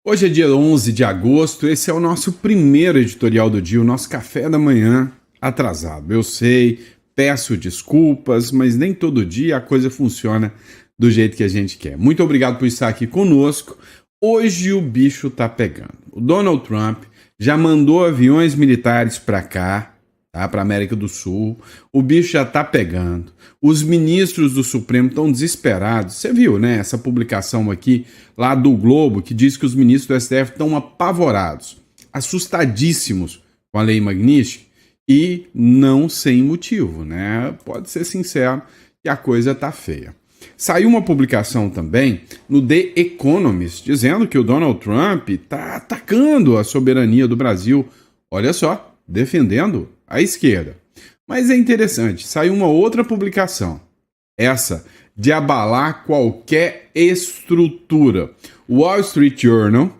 Hoje é dia 11 de agosto, esse é o nosso primeiro editorial do dia, o nosso café da manhã atrasado. Eu sei, peço desculpas, mas nem todo dia a coisa funciona do jeito que a gente quer. Muito obrigado por estar aqui conosco. Hoje o bicho tá pegando. O Donald Trump já mandou aviões militares para cá, tá? Para América do Sul. O bicho já tá pegando. Os ministros do Supremo estão desesperados. Você viu, né? Essa publicação aqui lá do Globo que diz que os ministros do STF estão apavorados, assustadíssimos com a lei Magnitsky e não sem motivo, né? Pode ser sincero que a coisa tá feia. Saiu uma publicação também no The Economist dizendo que o Donald Trump está atacando a soberania do Brasil. Olha só, defendendo a esquerda. Mas é interessante, saiu uma outra publicação, essa de abalar qualquer estrutura. O Wall Street Journal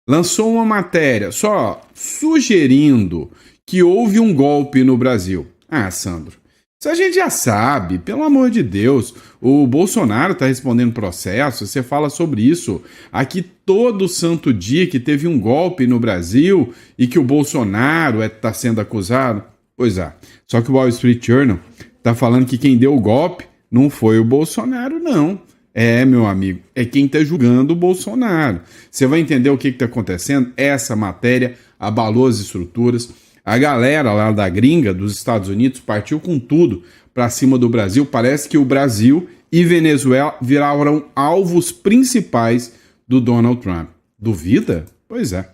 lançou uma matéria só sugerindo que houve um golpe no Brasil. Ah, Sandro, isso a gente já sabe, pelo amor de Deus. O Bolsonaro está respondendo processo, você fala sobre isso aqui todo santo dia que teve um golpe no Brasil e que o Bolsonaro está sendo acusado. Pois é, só que o Wall Street Journal está falando que quem deu o golpe não foi o Bolsonaro, não. É, meu amigo, é quem está julgando o Bolsonaro. Você vai entender o que está acontecendo? Essa matéria abalou as estruturas. A galera lá da gringa, dos Estados Unidos, partiu com tudo para cima do Brasil. Parece que o Brasil e Venezuela viraram alvos principais do Donald Trump. Duvida? Pois é.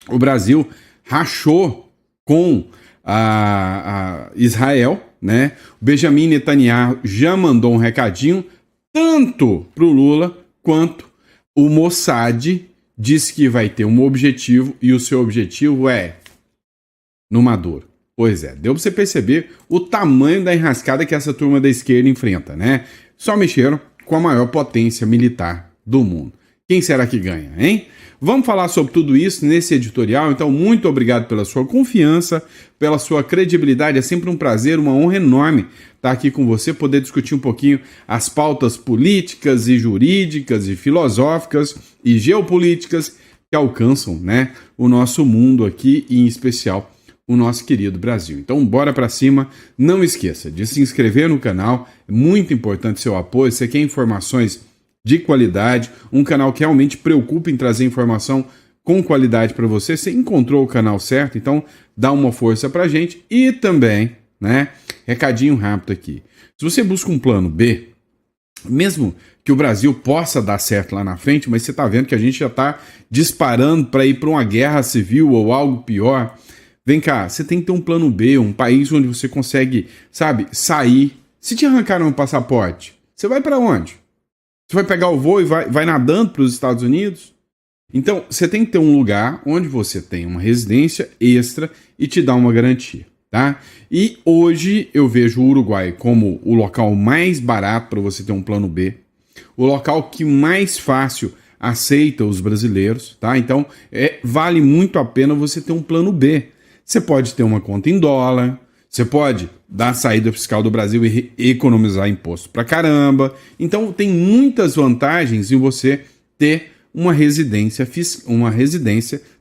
O Brasil rachou com a Israel, né? O Benjamin Netanyahu já mandou um recadinho, tanto para o Lula quanto o Mossad diz que vai ter um objetivo e o seu objetivo é no Maduro. Pois é, deu pra você perceber o tamanho da enrascada que essa turma da esquerda enfrenta, né? Só mexeram com a maior potência militar do mundo. Quem será que ganha, hein? Vamos falar sobre tudo isso nesse editorial, então muito obrigado pela sua confiança, pela sua credibilidade, é sempre um prazer, uma honra enorme estar aqui com você, poder discutir um pouquinho as pautas políticas e jurídicas e filosóficas e geopolíticas que alcançam, né, o nosso mundo aqui e em especial o nosso querido Brasil. Então, bora pra cima. Não esqueça de se inscrever no canal. É muito importante seu apoio. Você quer informações de qualidade, um canal que realmente preocupa em trazer informação com qualidade para você. Você encontrou o canal certo, então dá uma força pra gente. E também, né, recadinho rápido aqui. Se você busca um plano B, mesmo que o Brasil possa dar certo lá na frente, mas você tá vendo que a gente já tá disparando para ir para uma guerra civil ou algo pior. Vem cá, você tem que ter um plano B, um país onde você consegue, sabe, sair. Se te arrancaram um passaporte, você vai para onde? Você vai pegar o voo e vai nadando para os Estados Unidos? Então, você tem que ter um lugar onde você tem uma residência extra e te dá uma garantia, tá? E hoje eu vejo o Uruguai como o local mais barato para você ter um plano B, o local que mais fácil aceita os brasileiros, tá? Então, vale muito a pena você ter um plano B. Você pode ter uma conta em dólar, você pode dar a saída fiscal do Brasil e economizar imposto pra caramba. Então tem muitas vantagens em você ter uma residência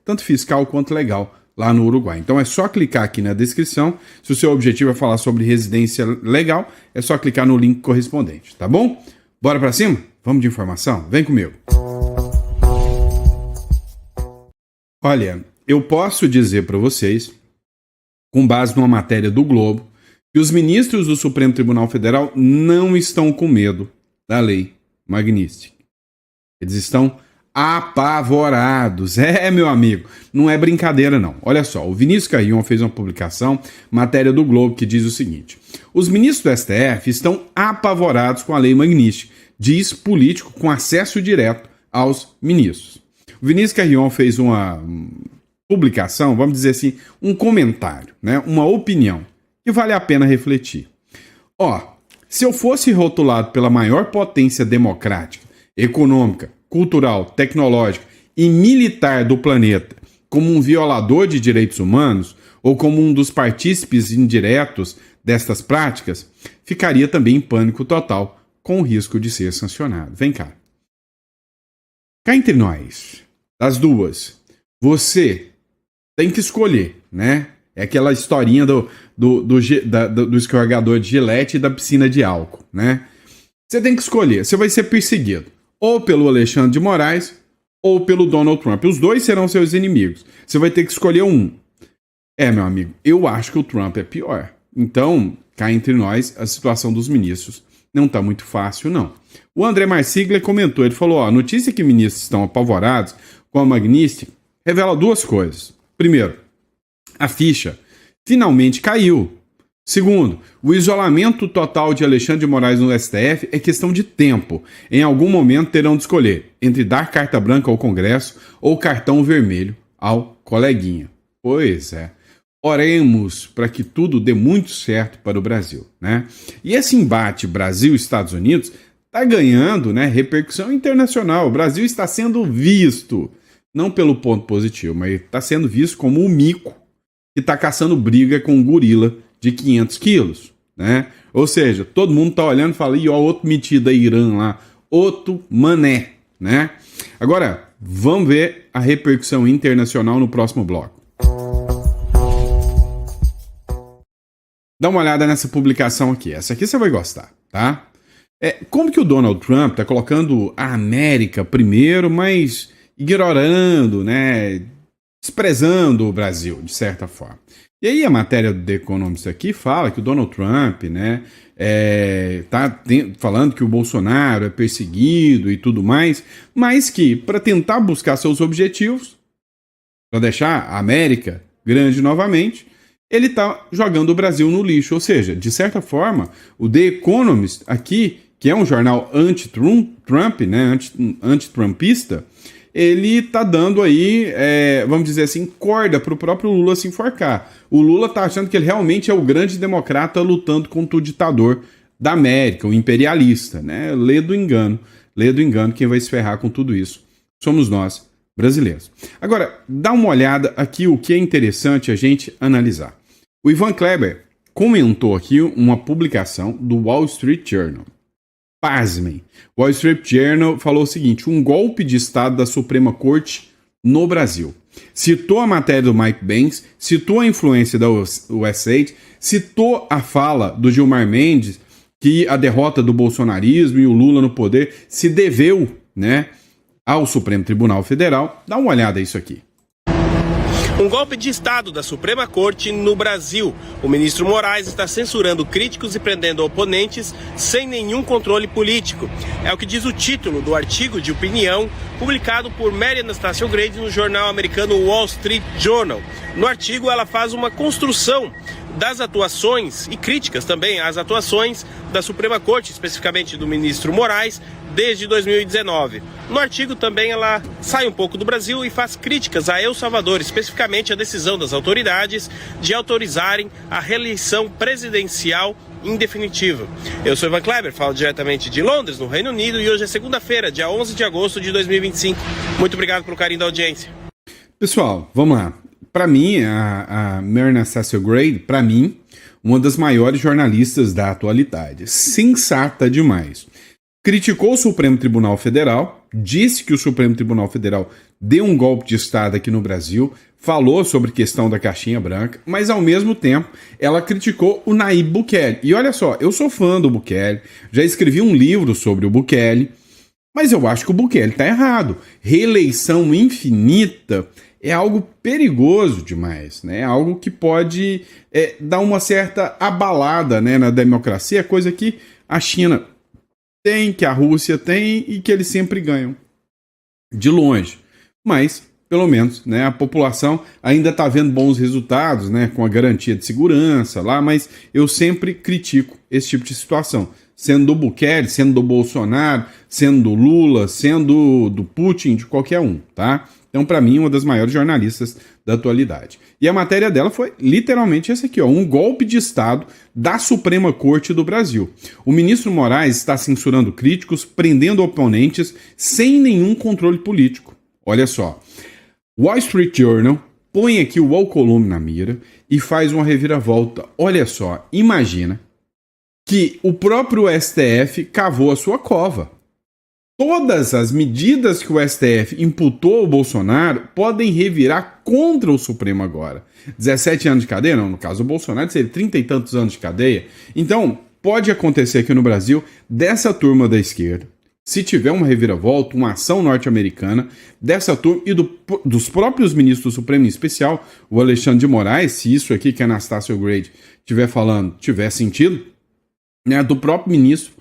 tanto fiscal quanto legal lá no Uruguai. Então é só clicar aqui na descrição. Se o seu objetivo é falar sobre residência legal, é só clicar no link correspondente, tá bom? Bora pra cima? Vamos de informação? Vem comigo. Olha, eu posso dizer para vocês, com base numa matéria do Globo, que os ministros do Supremo Tribunal Federal não estão com medo da lei Magnitsky. Eles estão apavorados. É, meu amigo, não é brincadeira não. Olha só, o Vinícius Carrion fez uma publicação, matéria do Globo, que diz o seguinte: os ministros do STF estão apavorados com a lei Magnitsky, diz político com acesso direto aos ministros. O Vinícius Carrion fez uma publicação, vamos dizer assim, um comentário, né? Uma opinião, que vale a pena refletir. Se eu fosse rotulado pela maior potência democrática, econômica, cultural, tecnológica e militar do planeta como um violador de direitos humanos ou como um dos partícipes indiretos destas práticas, ficaria também em pânico total, com o risco de ser sancionado. Vem cá. Cá entre nós, Das duas, você tem que escolher, né? É aquela historinha do escorregador de Gillette e da piscina de álcool, né? Você tem que escolher. Você vai ser perseguido ou pelo Alexandre de Moraes ou pelo Donald Trump. Os dois serão seus inimigos. Você vai ter que escolher um. Meu amigo, eu acho que o Trump é pior. Então, cá entre nós, a situação dos ministros não tá muito fácil, não. O André Marsiglia comentou, ele falou, a notícia que ministros estão apavorados com a Magnitsky revela duas coisas. Primeiro, a ficha finalmente caiu. Segundo, o isolamento total de Alexandre de Moraes no STF é questão de tempo. Em algum momento terão de escolher entre dar carta branca ao Congresso ou cartão vermelho ao coleguinha. Pois é. Oremos para que tudo dê muito certo para o Brasil, né? E esse embate Brasil e Estados Unidos está ganhando, né, repercussão internacional. O Brasil está sendo visto, não pelo ponto positivo, mas está sendo visto como um mico que está caçando briga com um gorila de 500 quilos, né? Ou seja, todo mundo está olhando e fala, ó, outro metido aí, Irã lá, outro mané, né? Agora, vamos ver a repercussão internacional no próximo bloco. Dá uma olhada nessa publicação aqui. Essa aqui você vai gostar, tá? Como que o Donald Trump tá colocando a América primeiro, mas ignorando, né? Desprezando o Brasil, de certa forma. E aí a matéria do The Economist aqui fala que o Donald Trump, né? Falando que o Bolsonaro é perseguido e tudo mais, mas que para tentar buscar seus objetivos, para deixar a América grande novamente, ele está jogando o Brasil no lixo. Ou seja, de certa forma, o The Economist aqui, que é um jornal anti-Trump, né, anti-trumpista, ele está dando aí, vamos dizer assim, corda para o próprio Lula se enforcar. O Lula está achando que ele realmente é o grande democrata lutando contra o ditador da América, o imperialista, né? Lê do engano, quem vai se ferrar com tudo isso somos nós, brasileiros. Agora, dá uma olhada aqui o que é interessante a gente analisar. O Ivan Kleber comentou aqui uma publicação do Wall Street Journal. Pasmem. O Wall Street Journal falou o seguinte, um golpe de Estado da Suprema Corte no Brasil. Citou a matéria do Mike Banks, citou a influência da USAID, citou a fala do Gilmar Mendes, que a derrota do bolsonarismo e o Lula no poder se deveu, né, ao Supremo Tribunal Federal. Dá uma olhada nisso aqui. Um golpe de Estado da Suprema Corte no Brasil. O ministro Moraes está censurando críticos e prendendo oponentes sem nenhum controle político. É o que diz o título do artigo de opinião publicado por Mary Anastasia Grady no jornal americano Wall Street Journal. No artigo, ela faz uma construção das atuações e críticas também às atuações da Suprema Corte, especificamente do ministro Moraes, desde 2019. No artigo também ela sai um pouco do Brasil e faz críticas a El Salvador, especificamente a decisão das autoridades de autorizarem a reeleição presidencial em definitivo. Eu sou Ivan Kleber, falo diretamente de Londres, no Reino Unido, e hoje é segunda-feira, dia 11 de agosto de 2025. Muito obrigado pelo carinho da audiência. Pessoal, vamos lá. Para mim, a Mary Anastasia Grady, para mim, uma das maiores jornalistas da atualidade. Sensata demais. Criticou o Supremo Tribunal Federal, disse que o Supremo Tribunal Federal deu um golpe de Estado aqui no Brasil, falou sobre a questão da caixinha branca, mas ao mesmo tempo ela criticou o Nayib Bukele. E olha só, eu sou fã do Bukele, já escrevi um livro sobre o Bukele, mas eu acho que o Bukele está errado. Reeleição infinita é algo perigoso demais, né? É algo que pode dar uma certa abalada, né, na democracia, coisa que a China tem, que a Rússia tem e que eles sempre ganham de longe. Mas, pelo menos, né, a população ainda está vendo bons resultados, né, com a garantia de segurança lá, mas eu sempre critico esse tipo de situação. Sendo do Bukele, sendo do Bolsonaro, sendo do Lula, sendo do Putin, de qualquer um, tá? Então, para mim, uma das maiores jornalistas da atualidade. E a matéria dela foi literalmente essa aqui, ó, um golpe de Estado da Suprema Corte do Brasil. O ministro Moraes está censurando críticos, prendendo oponentes sem nenhum controle político. Olha só, Wall Street Journal põe aqui o Alcolumbre na mira e faz uma reviravolta. Olha só, imagina que o próprio STF cavou a sua cova. todas as medidas que o STF imputou ao Bolsonaro podem revirar contra o Supremo agora. 17 anos de cadeia? Não, no caso do Bolsonaro seria 30 e tantos anos de cadeia. Então, pode acontecer aqui no Brasil, dessa turma da esquerda, se tiver uma reviravolta, uma ação norte-americana, dessa turma e dos próprios ministros do Supremo, em especial o Alexandre de Moraes, se isso aqui que a Anastácio Grade estiver falando tiver sentido, né, do próprio ministro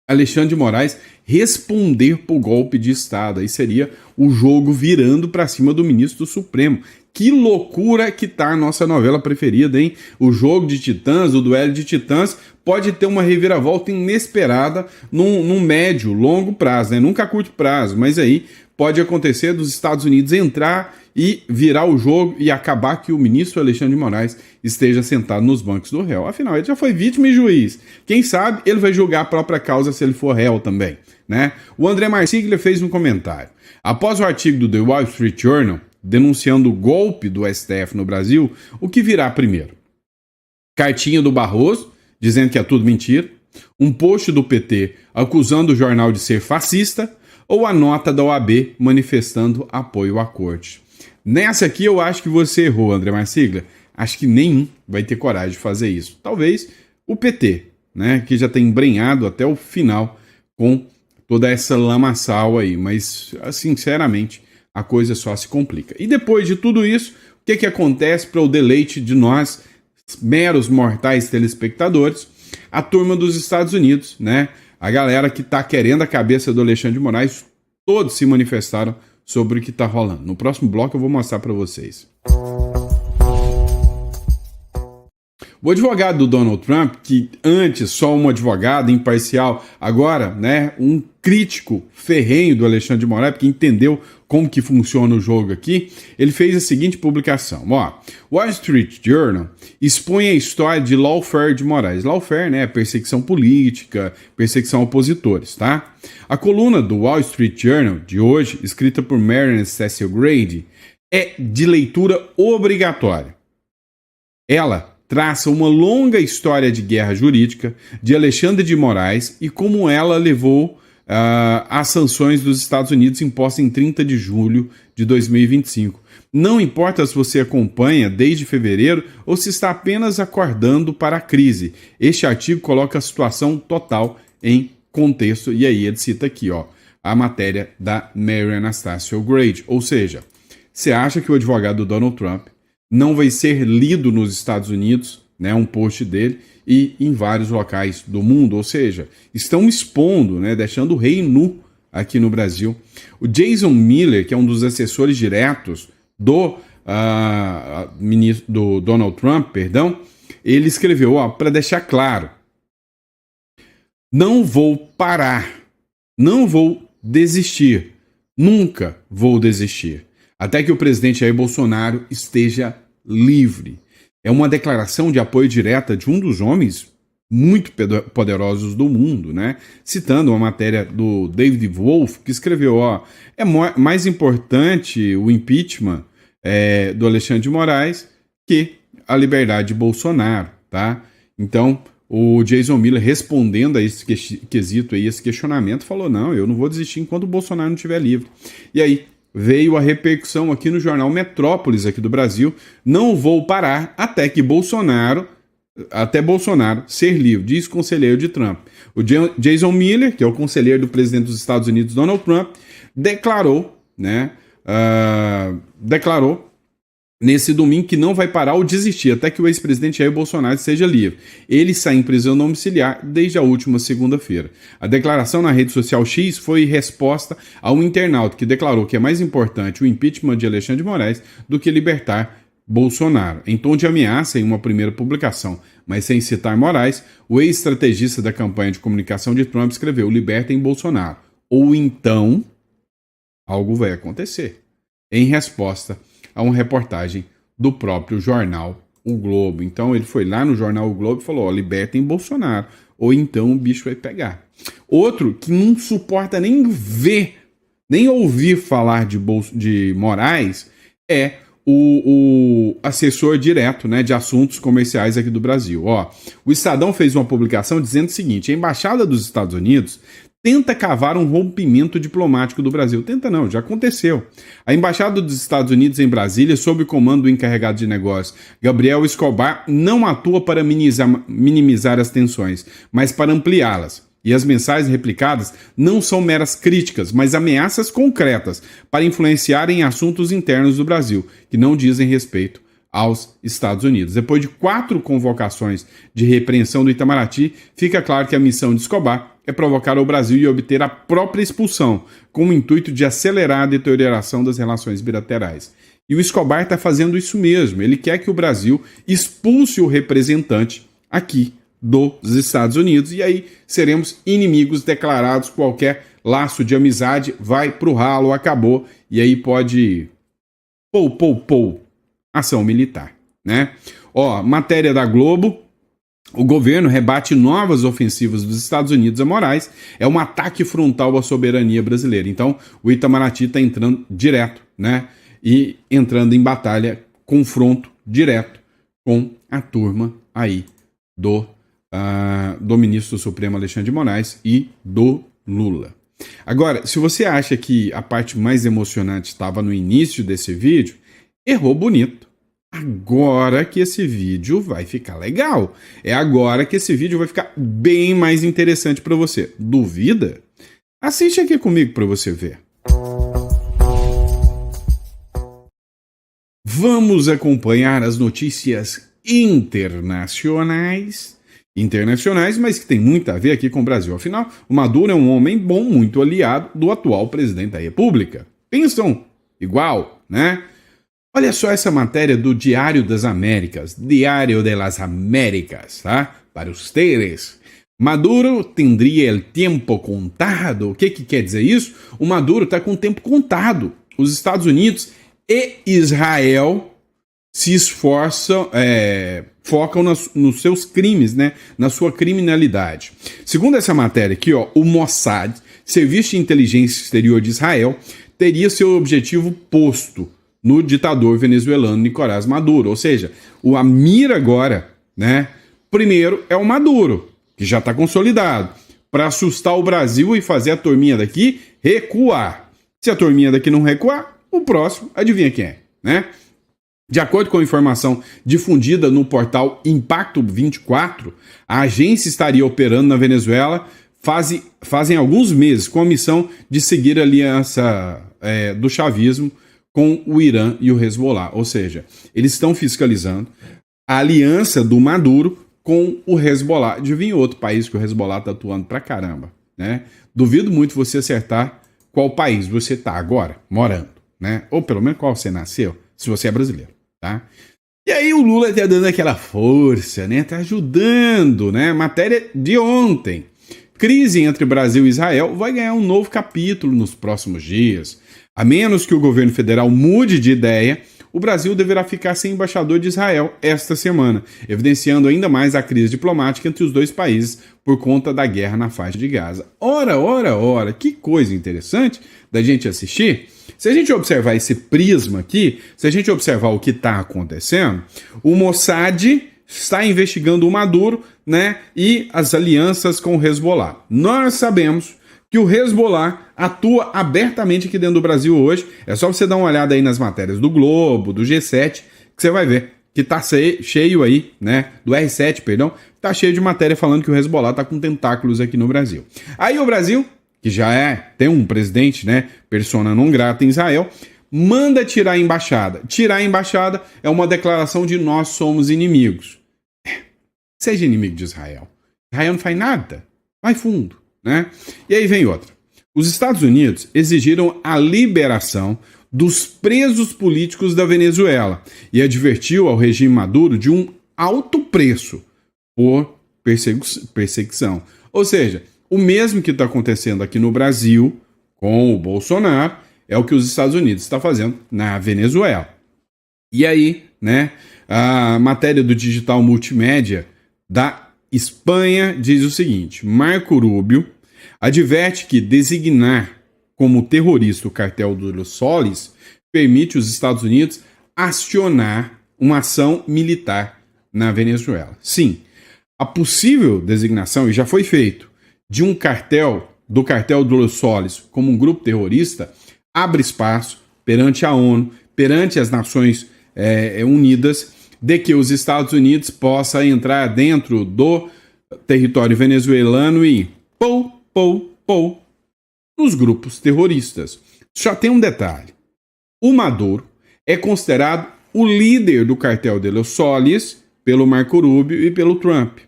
Alexandre de Moraes responder por golpe de Estado. Aí seria o jogo virando para cima do ministro do Supremo. Que loucura que tá a nossa novela preferida, hein? O jogo de titãs, o duelo de titãs, pode ter uma reviravolta inesperada num médio, longo prazo, né? Nunca a curto prazo, mas aí pode acontecer dos Estados Unidos entrar e virar o jogo e acabar que o ministro Alexandre de Moraes esteja sentado nos bancos do réu. Afinal, ele já foi vítima e juiz. Quem sabe ele vai julgar a própria causa se ele for réu também, né? O André Marsiglia fez um comentário. Após o artigo do The Wall Street Journal denunciando o golpe do STF no Brasil, o que virá primeiro? Cartinha do Barroso, dizendo que é tudo mentira, um post do PT acusando o jornal de ser fascista, ou a nota da OAB manifestando apoio à corte? Nessa aqui eu acho que você errou, André Marsiglia. Acho que nenhum vai ter coragem de fazer isso. Talvez o PT, né, que já tem embrenhado até o final com toda essa lamaçal aí, mas sinceramente a coisa só se complica. E depois de tudo isso, o que acontece para o deleite de nós, meros mortais telespectadores? A turma dos Estados Unidos, né? A galera que está querendo a cabeça do Alexandre de Moraes, todos se manifestaram sobre o que está rolando. No próximo bloco eu vou mostrar para vocês. O advogado do Donald Trump, que antes só um advogado imparcial, agora, né, um crítico ferrenho do Alexandre de Moraes, porque entendeu como que funciona o jogo aqui, ele fez a seguinte publicação. Ó, Wall Street Journal expõe a história de lawfare de Moraes. Lawfare, né, perseguição política, perseguição a opositores, tá? A coluna do Wall Street Journal de hoje, escrita por Marianne Cecil Grady, é de leitura obrigatória. Ela traça uma longa história de guerra jurídica de Alexandre de Moraes e como ela levou às sanções dos Estados Unidos impostas em 30 de julho de 2025. Não importa se você acompanha desde fevereiro ou se está apenas acordando para a crise. Este artigo coloca a situação total em contexto, e aí ele cita aqui, ó, a matéria da Mary Anastácio Grady. Ou seja, você acha que o advogado do Donald Trump não vai ser lido nos Estados Unidos, né, um post dele, e em vários locais do mundo, ou seja, estão expondo, né, deixando o rei nu aqui no Brasil. O Jason Miller, que é um dos assessores diretos do Donald Trump, ele escreveu, para deixar claro, não vou parar, não vou desistir, nunca vou desistir, até que o presidente Jair Bolsonaro esteja livre. É uma declaração de apoio direta de um dos homens muito poderosos do mundo, né? Citando uma matéria do David Wolff, que escreveu, é mais importante o impeachment do Alexandre de Moraes que a liberdade de Bolsonaro, tá? Então, o Jason Miller, respondendo a esse quesito aí, esse questionamento, falou, não, eu não vou desistir enquanto o Bolsonaro não estiver livre. E aí, veio a repercussão aqui no jornal Metrópolis, aqui do Brasil, não vou parar até Bolsonaro ser livre, diz o conselheiro de Trump. O Jason Miller, que é o conselheiro do presidente dos Estados Unidos, Donald Trump, declarou nesse domingo que não vai parar ou desistir até que o ex-presidente Jair Bolsonaro seja livre. Ele sai em prisão domiciliar desde a última segunda-feira. A declaração na rede social X foi resposta a um internauta que declarou que é mais importante o impeachment de Alexandre de Moraes do que libertar Bolsonaro. Em tom de ameaça em uma primeira publicação, mas sem citar Moraes, o ex-estrategista da campanha de comunicação de Trump escreveu: libertem Bolsonaro, ou então algo vai acontecer. Em resposta a uma reportagem do próprio jornal O Globo. Então ele foi lá no jornal O Globo e falou, libertem Bolsonaro, ou então o bicho vai pegar. Outro que não suporta nem ver, nem ouvir falar de Moraes é o assessor direto, né, de assuntos comerciais aqui do Brasil. O Estadão fez uma publicação dizendo o seguinte: a Embaixada dos Estados Unidos tenta cavar um rompimento diplomático do Brasil. Tenta não, já aconteceu. A Embaixada dos Estados Unidos em Brasília, sob o comando do encarregado de negócios, Gabriel Escobar, não atua para minimizar as tensões, mas para ampliá-las. E as mensagens replicadas não são meras críticas, mas ameaças concretas para influenciar em assuntos internos do Brasil, que não dizem respeito aos Estados Unidos. Depois de 4 convocações de repreensão do Itamaraty, fica claro que a missão de Escobar é provocar o Brasil e obter a própria expulsão, com o intuito de acelerar a deterioração das relações bilaterais. E o Escobar está fazendo isso mesmo. Ele quer que o Brasil expulse o representante aqui dos Estados Unidos, e aí seremos inimigos declarados. Qualquer laço de amizade vai pro ralo, acabou, e aí pode ação militar, né? Ó, matéria da Globo: o governo rebate novas ofensivas dos Estados Unidos a Moraes, é um ataque frontal à soberania brasileira. Então, o Itamaraty está entrando direto, né? E entrando em batalha, confronto direto com a turma aí do ministro do Supremo Alexandre de Moraes e do Lula. Agora, se você acha que a parte mais emocionante estava no início desse vídeo, errou bonito. Agora que esse vídeo vai ficar legal. É agora que esse vídeo vai ficar bem mais interessante para você. Duvida? Assiste aqui comigo para você ver. Vamos acompanhar as notícias internacionais, mas que tem muito a ver aqui com o Brasil. Afinal, o Maduro é um homem bom, muito aliado do atual presidente da República. Pensam igual, né? Olha só essa matéria do Diário das Américas, Diário de las Américas, tá? Para ustedes. Maduro tendría el tiempo contado. O que quer dizer isso? O Maduro está com o tempo contado. Os Estados Unidos e Israel se esforçam, focam nos seus crimes, né? Na sua criminalidade. Segundo essa matéria aqui, ó, o Mossad, Serviço de Inteligência Exterior de Israel, teria seu objetivo posto no ditador venezuelano Nicolás Maduro. Ou seja, a mira agora, né? Primeiro é o Maduro, que já está consolidado, para assustar o Brasil e fazer a turminha daqui recuar. Se a turminha daqui não recuar, o próximo, adivinha quem é, né? De acordo com a informação difundida no portal Impacto 24, a agência estaria operando na Venezuela fazem alguns meses, com a missão de seguir a aliança do chavismo com o Irã e o Hezbollah. Ou seja, eles estão fiscalizando a aliança do Maduro com o Hezbollah. Adivinha outro país que o Hezbollah está atuando pra caramba, né? Duvido muito você acertar qual país você está agora morando, né? Ou pelo menos qual você nasceu, se você é brasileiro, tá? E aí o Lula tá dando aquela força, né? Tá ajudando, né? Matéria de ontem. Crise entre Brasil e Israel vai ganhar um novo capítulo nos próximos dias. A menos que o governo federal mude de ideia, o Brasil deverá ficar sem embaixador de Israel esta semana, evidenciando ainda mais a crise diplomática entre os dois países por conta da guerra na faixa de Gaza. Ora, que coisa interessante da gente assistir. Se a gente observar esse prisma aqui, se a gente observar o que está acontecendo, o Mossad está investigando o Maduro, né, e as alianças com o Hezbollah. Nós sabemos que o Hezbollah atua abertamente aqui dentro do Brasil hoje. É só você dar uma olhada aí nas matérias do Globo, do G7, que você vai ver que tá cheio aí, né, do R7, perdão, tá cheio de matéria falando que o Hezbollah tá com tentáculos aqui no Brasil. Aí o Brasil, que já tem um presidente, né, persona non grata em Israel, manda tirar a embaixada. Tirar a embaixada é uma declaração de nós somos inimigos. Seja inimigo de Israel. Israel não faz nada, vai fundo, né? E aí vem outra. Os Estados Unidos exigiram a liberação dos presos políticos da Venezuela e advertiu ao regime Maduro de um alto preço por perseguição. Ou seja, o mesmo que está acontecendo aqui no Brasil com o Bolsonaro é o que os Estados Unidos estão fazendo na Venezuela. E aí, né, a matéria do Digital Multimédia da Espanha diz o seguinte: Marco Rubio adverte que designar como terrorista o cartel dos Solis permite os Estados Unidos acionar uma ação militar na Venezuela. Sim, a possível designação, e já foi feito, de um cartel do Cartel de Los Soles como um grupo terrorista abre espaço perante a ONU, perante as Nações Unidas, de que os Estados Unidos possam entrar dentro do território venezuelano e pou nos grupos terroristas. Só tem um detalhe. O Maduro é considerado o líder do Cartel de Los Soles pelo Marco Rubio e pelo Trump.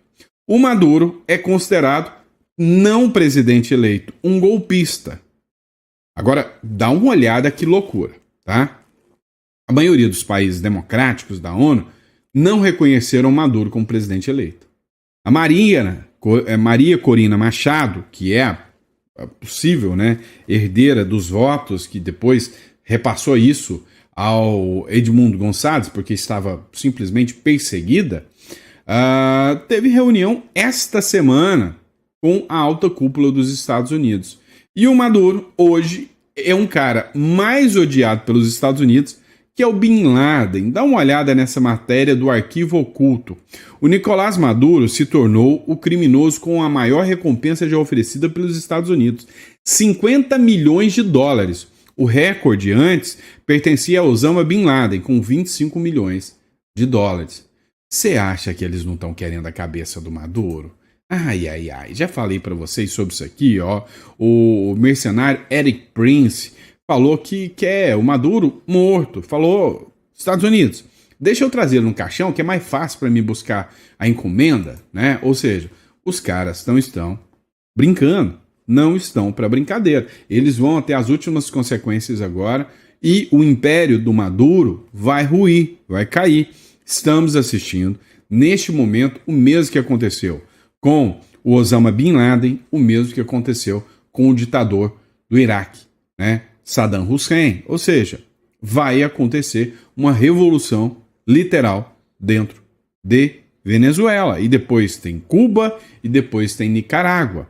O Maduro é considerado não presidente eleito, um golpista. Agora, dá uma olhada que loucura, tá? A maioria dos países democráticos da ONU não reconheceram Maduro como presidente eleito. A Maria Corina Machado, que é a possível, né, herdeira dos votos, que depois repassou isso ao Edmundo Gonçalves, porque estava simplesmente perseguida, teve reunião esta semana com a alta cúpula dos Estados Unidos. E o Maduro, hoje, é um cara mais odiado pelos Estados Unidos, que é o Bin Laden. Dá uma olhada nessa matéria do Arquivo Oculto. O Nicolás Maduro se tornou o criminoso com a maior recompensa já oferecida pelos Estados Unidos, 50 milhões de dólares. O recorde antes pertencia a Osama Bin Laden, com 25 milhões de dólares. Você acha que eles não estão querendo a cabeça do Maduro? Ai, já falei para vocês sobre isso aqui, ó. O mercenário Eric Prince falou que quer o Maduro morto. Falou, Estados Unidos, deixa eu trazer ele no caixão, que é mais fácil para mim buscar a encomenda, né? Ou seja, os caras não estão brincando, não estão para brincadeira. Eles vão até as últimas consequências agora e o império do Maduro vai ruir, vai cair. Estamos assistindo, neste momento, o mesmo que aconteceu com o Osama Bin Laden, o mesmo que aconteceu com o ditador do Iraque, né? Saddam Hussein. Ou seja, vai acontecer uma revolução literal dentro de Venezuela. E depois tem Cuba e depois tem Nicarágua.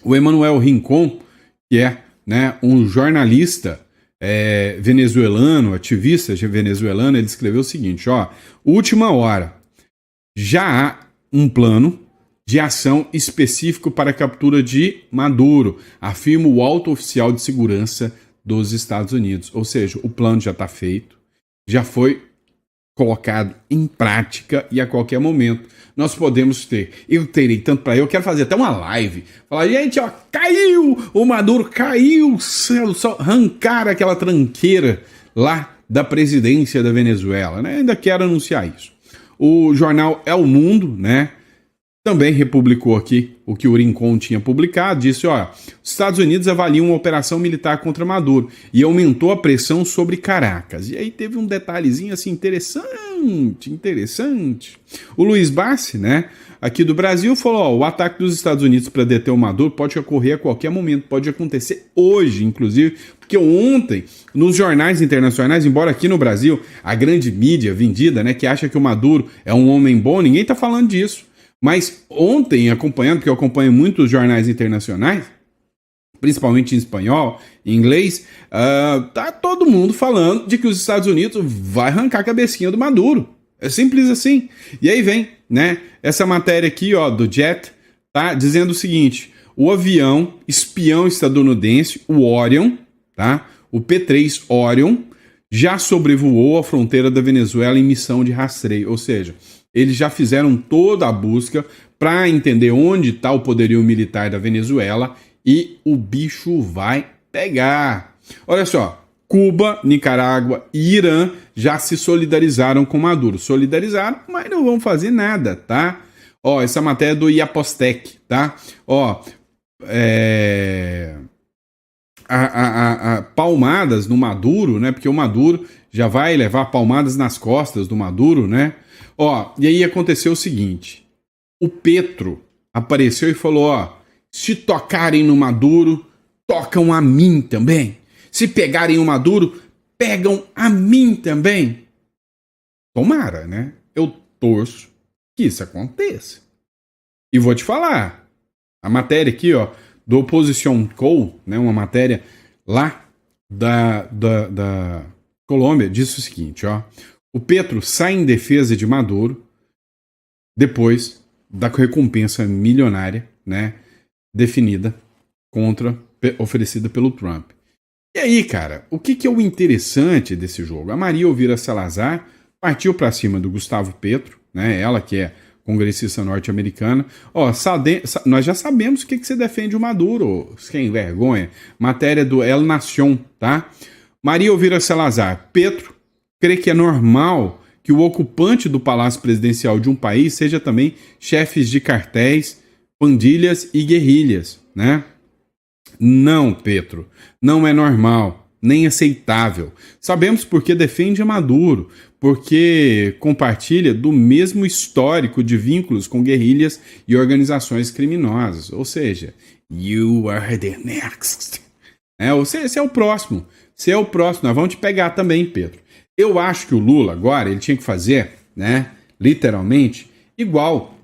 O Emmanuel Rincon, que é, né, um jornalista venezuelano, ativista venezuelano, ele escreveu o seguinte, ó, última hora, já há um plano de ação específico para a captura de Maduro, afirma o alto oficial de segurança dos Estados Unidos. Ou seja, o plano já está feito, já foi colocado em prática e a qualquer momento nós podemos ter. Eu terei tanto para eu quero fazer até uma live. Falar, gente, ó, caiu! O Maduro caiu! Só arrancar aquela tranqueira lá da presidência da Venezuela, né? Ainda quero anunciar isso. O jornal El Mundo, né? Também republicou aqui o que o Rincon tinha publicado, disse, ó, os Estados Unidos avaliam uma operação militar contra Maduro e aumentou a pressão sobre Caracas. E aí teve um detalhezinho assim interessante. O Luiz Bassi, né, aqui do Brasil, falou, ó, o ataque dos Estados Unidos para deter o Maduro pode ocorrer a qualquer momento, pode acontecer hoje, inclusive, porque ontem, nos jornais internacionais, embora aqui no Brasil, a grande mídia vendida, né, que acha que o Maduro é um homem bom, ninguém tá falando disso. Mas ontem, acompanhando, porque eu acompanho muitos jornais internacionais, principalmente em espanhol, em inglês, tá todo mundo falando de que os Estados Unidos vai arrancar a cabecinha do Maduro. É simples assim. E aí vem, né, essa matéria aqui, ó, do Jet, tá, dizendo o seguinte, o avião espião estadunidense, o Orion, tá, o P-3 Orion, já sobrevoou a fronteira da Venezuela em missão de rastreio, ou seja, eles já fizeram toda a busca para entender onde está o poderio militar da Venezuela e o bicho vai pegar. Olha só, Cuba, Nicarágua e Irã já se solidarizaram com Maduro. Solidarizaram, mas não vão fazer nada, tá? Ó, essa matéria é do Iapostec, tá? Ó, palmadas no Maduro, né? Porque o Maduro já vai levar palmadas nas costas do Maduro, né? Ó, e aí aconteceu o seguinte, o Petro apareceu e falou, ó, se tocarem no Maduro, tocam a mim também. Se pegarem o Maduro, pegam a mim também. Tomara, né? Eu torço que isso aconteça. E vou te falar, a matéria aqui, ó, do Opposition Co, né, uma matéria lá da Colômbia, disse o seguinte, ó, o Petro sai em defesa de Maduro depois da recompensa milionária, né, definida oferecida pelo Trump. E aí, cara, o que é o interessante desse jogo? A Maria Elvira Salazar partiu para cima do Gustavo Petro, né? Ela que é congressista norte-americana. Nós já sabemos o que você defende o Maduro, sem vergonha. Matéria do El Nación, tá? Maria Elvira Salazar, Petro crê que é normal que o ocupante do palácio presidencial de um país seja também chefes de cartéis, pandilhas e guerrilhas, né? Não, Petro, não é normal, nem aceitável. Sabemos porque defende Maduro, porque compartilha do mesmo histórico de vínculos com guerrilhas e organizações criminosas. Ou seja, you are the next. Você é o próximo. Você é o próximo. Nós vamos te pegar também, Pedro. Eu acho que o Lula agora ele tinha que fazer, né, literalmente, igual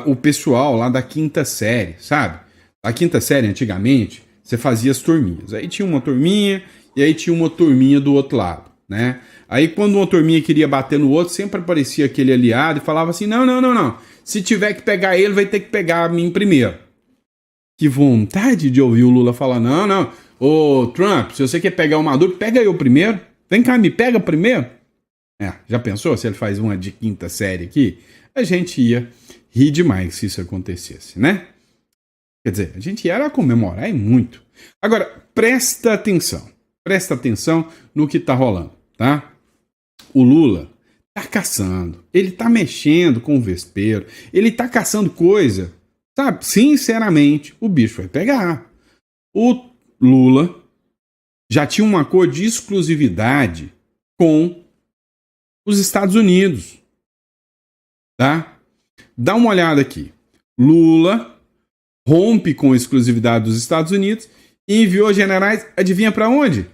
o pessoal lá da quinta série, sabe? A quinta série, antigamente, você fazia as turminhas. Aí tinha uma turminha e aí tinha uma turminha do outro lado, né? Aí quando uma turminha queria bater no outro, sempre aparecia aquele aliado e falava assim, não. Se tiver que pegar ele, vai ter que pegar a mim primeiro. Que vontade de ouvir o Lula falar, não. Ô, Trump, se você quer pegar o Maduro, pega eu primeiro. Vem cá, me pega primeiro. Já pensou se ele faz uma de quinta série aqui? A gente ia rir demais se isso acontecesse, né? Quer dizer, a gente ia comemorar e muito. Agora, presta atenção no que tá rolando, tá? O Lula tá caçando, ele tá mexendo com o vespeiro, ele tá caçando coisa, sabe? Sinceramente, o bicho vai pegar. O Lula já tinha um acordo de exclusividade com os Estados Unidos, tá? Dá uma olhada aqui. Lula rompe com a exclusividade dos Estados Unidos e enviou generais, adivinha para onde?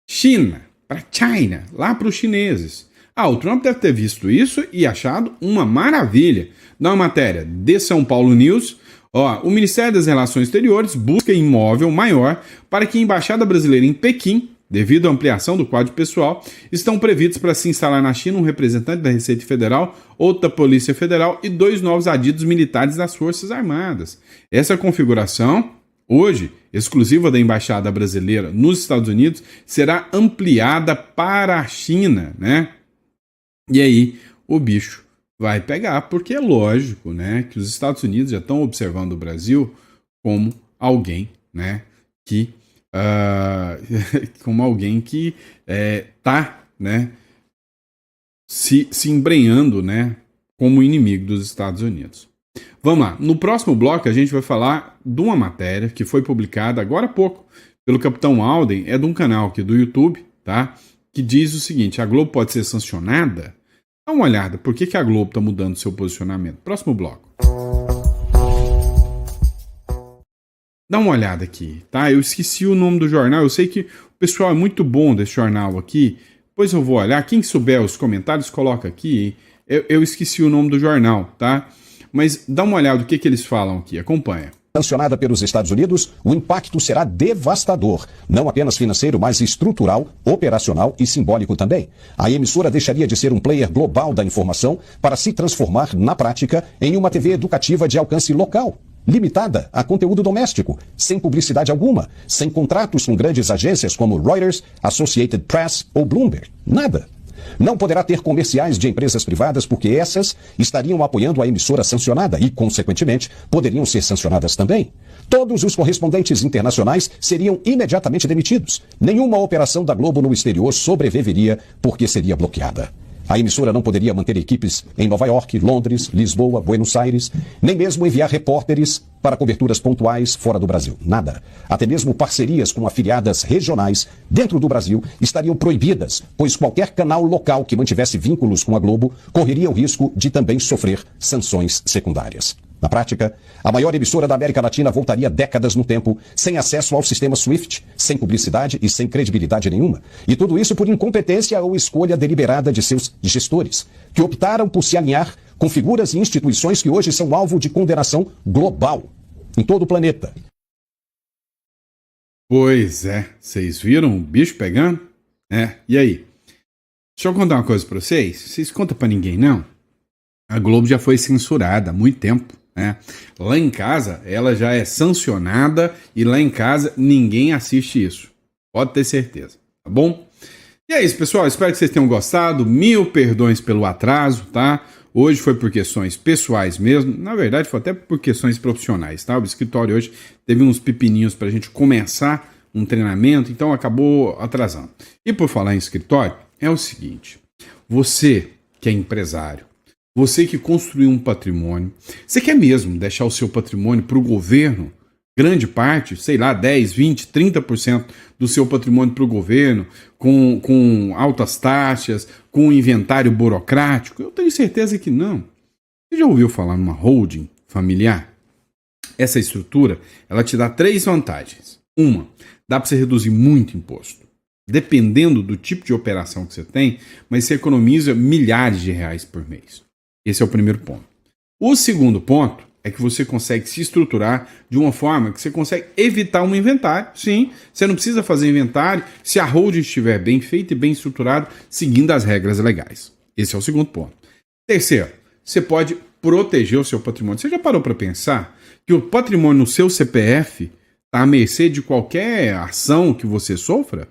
China, para China, lá para os chineses. O Trump deve ter visto isso e achado uma maravilha. Na matéria de São Paulo News, o Ministério das Relações Exteriores busca imóvel maior para que a Embaixada Brasileira em Pequim, devido à ampliação do quadro pessoal, estão previstos para se instalar na China um representante da Receita Federal, outro da Polícia Federal e 2 novos adidos militares das Forças Armadas. Essa configuração, hoje, exclusiva da Embaixada Brasileira nos Estados Unidos, será ampliada para a China, né? E aí, o bicho vai pegar, porque é lógico, né, que os Estados Unidos já estão observando o Brasil como alguém, né, que tá, né, se embrenhando, né, como inimigo dos Estados Unidos. Vamos lá, no próximo bloco a gente vai falar de uma matéria que foi publicada agora há pouco pelo Capitão Alden, é de um canal aqui do YouTube, tá, que diz o seguinte: a Globo pode ser sancionada? Dá uma olhada, por que a Globo está mudando seu posicionamento? Próximo bloco. Dá uma olhada aqui, tá? Eu esqueci o nome do jornal, eu sei que o pessoal é muito bom desse jornal aqui, depois eu vou olhar, quem souber os comentários coloca aqui, eu esqueci o nome do jornal, tá? Mas dá uma olhada o que eles falam aqui, acompanha. Sancionada pelos Estados Unidos, o impacto será devastador, não apenas financeiro, mas estrutural, operacional e simbólico também. A emissora deixaria de ser um player global da informação para se transformar, na prática, em uma TV educativa de alcance local, limitada a conteúdo doméstico, sem publicidade alguma, sem contratos com grandes agências como Reuters, Associated Press ou Bloomberg. Nada. Não poderá ter comerciais de empresas privadas porque essas estariam apoiando a emissora sancionada e, consequentemente, poderiam ser sancionadas também. Todos os correspondentes internacionais seriam imediatamente demitidos. Nenhuma operação da Globo no exterior sobreviveria porque seria bloqueada. A emissora não poderia manter equipes em Nova York, Londres, Lisboa, Buenos Aires, nem mesmo enviar repórteres para coberturas pontuais fora do Brasil. Nada. Até mesmo parcerias com afiliadas regionais dentro do Brasil estariam proibidas, pois qualquer canal local que mantivesse vínculos com a Globo correria o risco de também sofrer sanções secundárias. Na prática, a maior emissora da América Latina voltaria décadas no tempo, sem acesso ao sistema SWIFT, sem publicidade e sem credibilidade nenhuma. E tudo isso por incompetência ou escolha deliberada de seus gestores, que optaram por se alinhar com figuras e instituições que hoje são alvo de condenação global, em todo o planeta. Pois é, vocês viram o bicho pegando? E aí? Deixa eu contar uma coisa pra vocês. Vocês contam pra ninguém, não? A Globo já foi censurada há muito tempo. né? Lá em casa, ela já é sancionada e lá em casa ninguém assiste isso. Pode ter certeza, tá bom? E é isso, pessoal. Espero que vocês tenham gostado. 1000 perdões pelo atraso, tá? Hoje foi por questões pessoais mesmo. Na verdade, foi até por questões profissionais, tá? O escritório hoje teve uns pepininhos pra gente começar um treinamento, então acabou atrasando. E por falar em escritório, é o seguinte. Você que é empresário, você que construiu um patrimônio, você quer mesmo deixar o seu patrimônio para o governo? Grande parte, sei lá, 10, 20, 30% do seu patrimônio para o governo, com altas taxas, com inventário burocrático? Eu tenho certeza que não. Você já ouviu falar numa holding familiar? Essa estrutura, ela te dá 3 vantagens. Uma, dá para você reduzir muito imposto, dependendo do tipo de operação que você tem, mas você economiza milhares de reais por mês. Esse é o primeiro ponto. O segundo ponto é que você consegue se estruturar de uma forma que você consegue evitar um inventário. Sim, você não precisa fazer inventário se a holding estiver bem feita e bem estruturada, seguindo as regras legais. Esse é o segundo ponto. Terceiro, você pode proteger o seu patrimônio. Você já parou para pensar que o patrimônio no seu CPF está à mercê de qualquer ação que você sofra?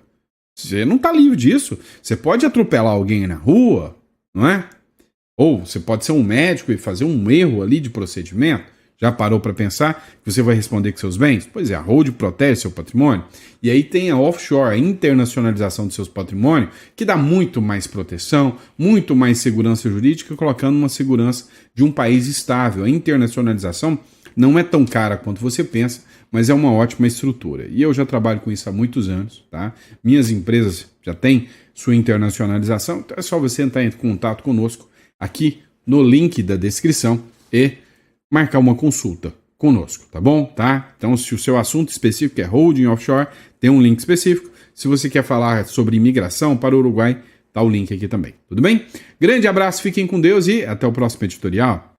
Você não está livre disso. Você pode atropelar alguém na rua, não é? Ou você pode ser um médico e fazer um erro ali de procedimento. Já parou para pensar que você vai responder com seus bens? Pois é, a holding protege seu patrimônio. E aí tem a offshore, a internacionalização dos seus patrimônios, que dá muito mais proteção, muito mais segurança jurídica, colocando uma segurança de um país estável. A internacionalização não é tão cara quanto você pensa, mas é uma ótima estrutura. E eu já trabalho com isso há muitos anos, tá? Minhas empresas já têm sua internacionalização, então é só você entrar em contato conosco aqui no link da descrição e marcar uma consulta conosco, tá bom? Tá? Então, se o seu assunto específico é holding offshore, tem um link específico. Se você quer falar sobre imigração para o Uruguai, tá o link aqui também. Tudo bem? Grande abraço, fiquem com Deus e até o próximo editorial.